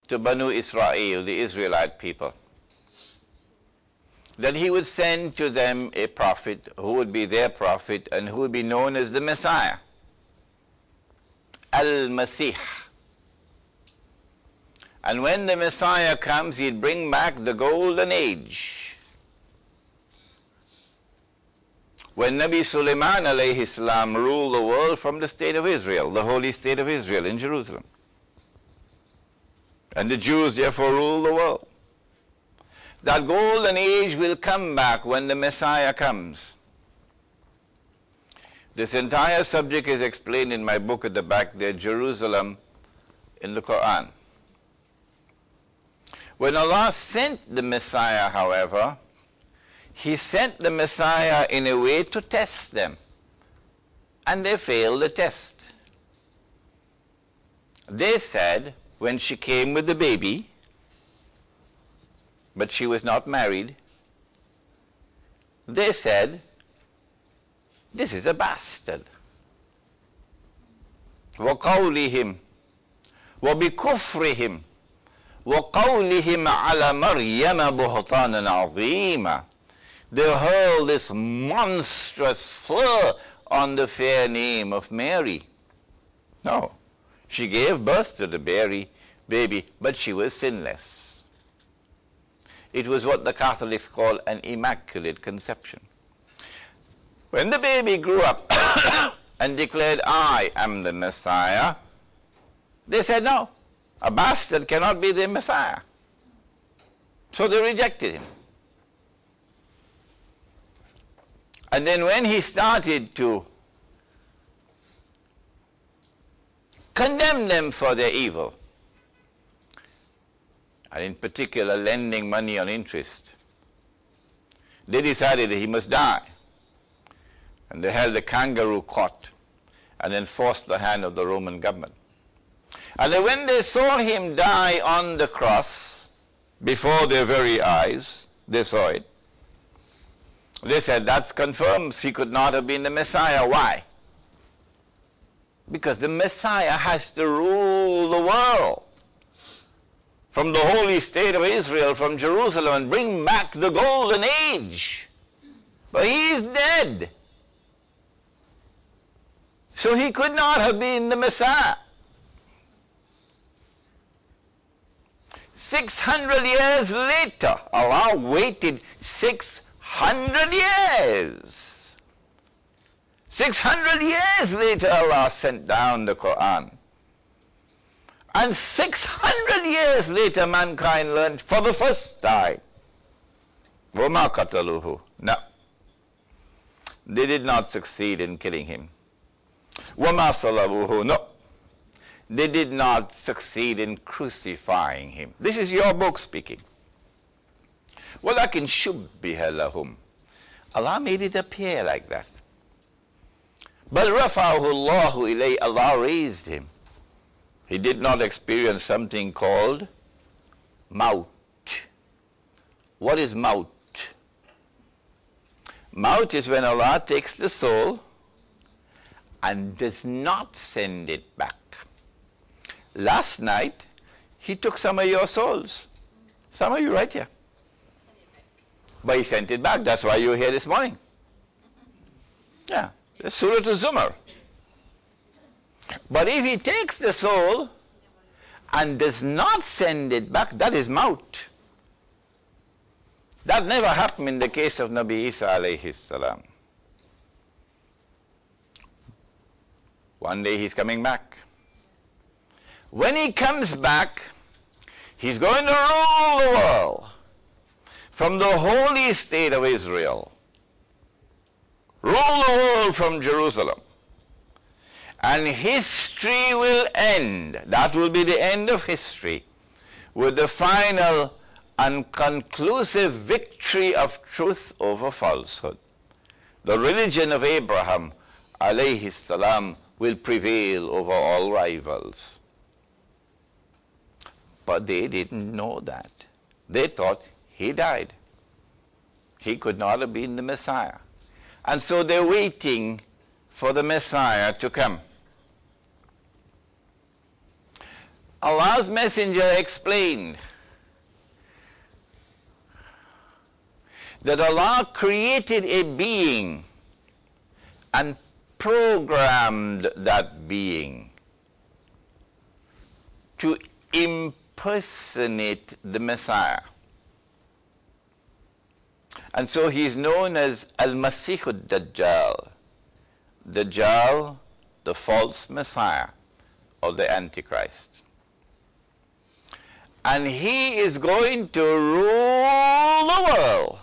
to Banu Israel, the Israelite people, that he would send to them a prophet who would be their prophet and who would be known as the Messiah, Al-Masih. And when the Messiah comes, he'd bring back the golden age. When Nabi Sulaiman alayhi salam ruled the world from the state of Israel, the holy state of Israel in Jerusalem. And the Jews therefore rule the world. That golden age will come back when the Messiah comes. This entire subject is explained in my book at the back there, Jerusalem in the Quran. When Allah sent the Messiah, however, He sent the Messiah in a way to test them. And they failed the test. They said, when she came with the baby, but she was not married, they said, this is a bastard. وَقَوْلِهِمْ وَبِكُفْرِهِمْ وَقَوْلِهِمْ عَلَى مَرْيَمَ بُهْتَانًا عَظِيمًا. They hurled this monstrous slur on the fair name of Mary. No, she gave birth to the baby, but she was sinless. It was what the Catholics call an immaculate conception. When the baby grew up and declared, I am the Messiah, they said, no, a bastard cannot be the Messiah. So they rejected him. And then when he started to condemn them for their evil, and in particular lending money on interest, they decided that he must die. And they held a kangaroo court and enforced the hand of the Roman government. And then when they saw him die on the cross before their very eyes, they saw it. They said, that confirms he could not have been the Messiah. Why? Because the Messiah has to rule the world from the holy state of Israel, from Jerusalem, and bring back the golden age. But he is dead. So he could not have been the Messiah. 600 years later, Allah waited 600 years. 600 years later, Allah sent down the Quran. And 600 years later, mankind learned for the first time. وَمَا قَتَلُوهُ. No. They did not succeed in killing him. وَمَا صَلَبُوهُ. No. They did not succeed in crucifying him. This is your book speaking. وَلَكِنْ شُبِّهَ لَهُمْ. Allah made it appear like that. But رَفَعَهُ اللَّهُ إِلَيْهِ. Allah raised him. He did not experience something called maut. What is maut? Maut is when Allah takes the soul and does not send it back. Last night, He took some of your souls. Some of you right here. But He sent it back. That's why you're here this morning. Yeah, Surah Zumar. But if He takes the soul and does not send it back, that is maut. That never happened in the case of Nabi Isa alayhi salam. One day he's coming back. When he comes back, he's going to rule the world from the holy state of Israel. Rule the world from Jerusalem. And history will end. That will be the end of history, with the final and conclusive victory of truth over falsehood. The religion of Abraham alayhi salam will prevail over all rivals. But they didn't know that. They thought he died. He could not have been the Messiah. And so they're waiting for the Messiah to come. Allah's Messenger explained that Allah created a being and programmed that being to impersonate the Messiah. And so he is known as Al-Masih al-Dajjal. Dajjal, the false Messiah, or the Antichrist. And he is going to rule the world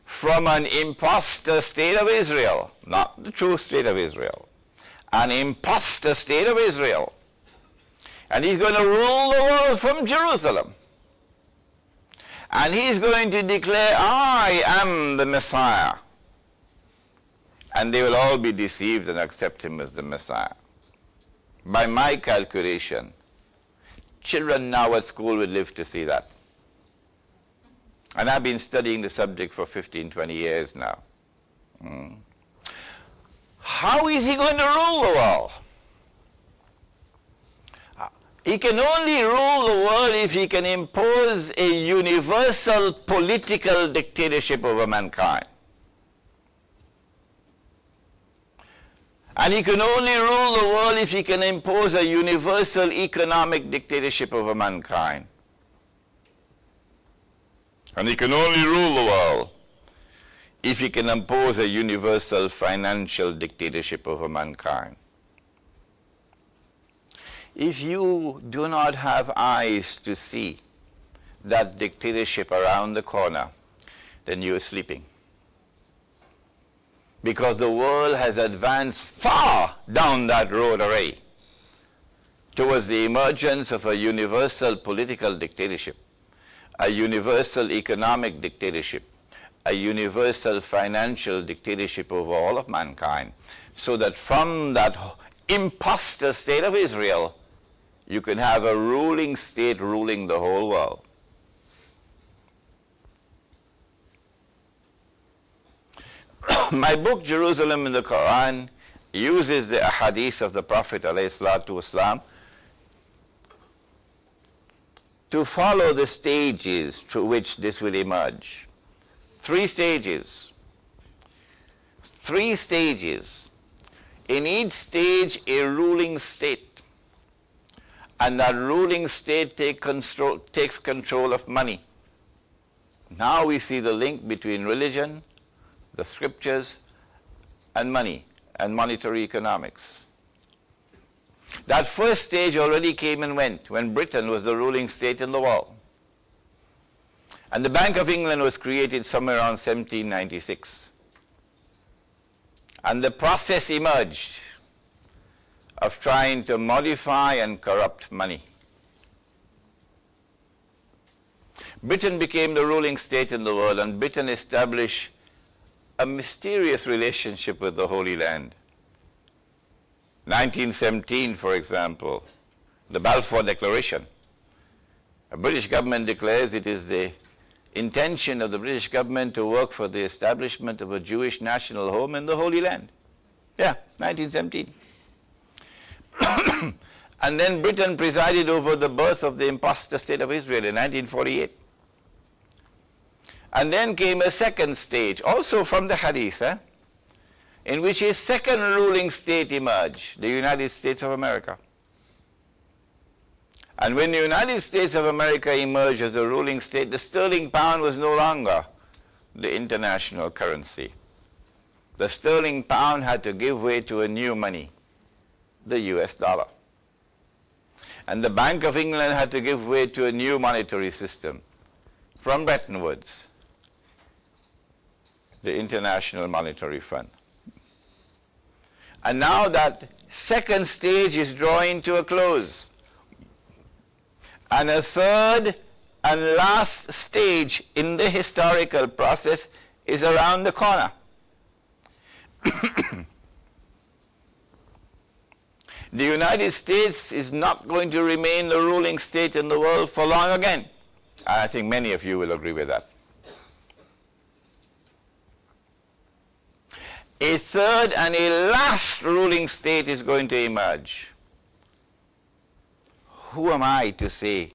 from an imposter state of Israel, not the true state of Israel, an imposter state of Israel. And he's going to rule the world from Jerusalem. And he's going to declare, I am the Messiah. And they will all be deceived and accept him as the Messiah. By my calculation, children now at school will live to see that. And I've been studying the subject for 15, 20 years now. How is he going to rule the world? He can only rule the world if he can impose a universal political dictatorship over mankind. And he can only rule the world if he can impose a universal economic dictatorship over mankind. And he can only rule the world if he can impose a universal financial dictatorship over mankind. If you do not have eyes to see that dictatorship around the corner, then you are sleeping. Because the world has advanced far down that road already towards the emergence of a universal political dictatorship, a universal economic dictatorship, a universal financial dictatorship over all of mankind, so that from that imposter state of Israel, you can have a ruling state ruling the whole world. My book, Jerusalem in the Quran, uses the ahadith of the Prophet ﷺ to follow the stages through which this will emerge. 3 stages. 3 stages. In each stage, a ruling state. And that ruling state takes control of money. Now we see the link between religion, the scriptures, and money, and monetary economics. That first stage already came and went when Britain was the ruling state in the world. And the Bank of England was created somewhere around 1796. And the process emerged of trying to modify and corrupt money. Britain became the ruling state in the world, and Britain established a mysterious relationship with the Holy Land. 1917, for example, the Balfour Declaration. The British government declares it is the intention of the British government to work for the establishment of a Jewish national home in the Holy Land. Yeah, 1917. And then Britain presided over the birth of the imposter state of Israel in 1948. And then came a second stage, also from the Hadith, in which a second ruling state emerged, the United States of America. And when the United States of America emerged as a ruling state, the sterling pound was no longer the international currency. The sterling pound had to give way to a new money, the US dollar. And the Bank of England had to give way to a new monetary system from Bretton Woods, the International Monetary Fund. And now that second stage is drawing to a close. And a third and last stage in the historical process is around the corner. The United States is not going to remain the ruling state in the world for long again. And I think many of you will agree with that. A third and a last ruling state is going to emerge. who am I to say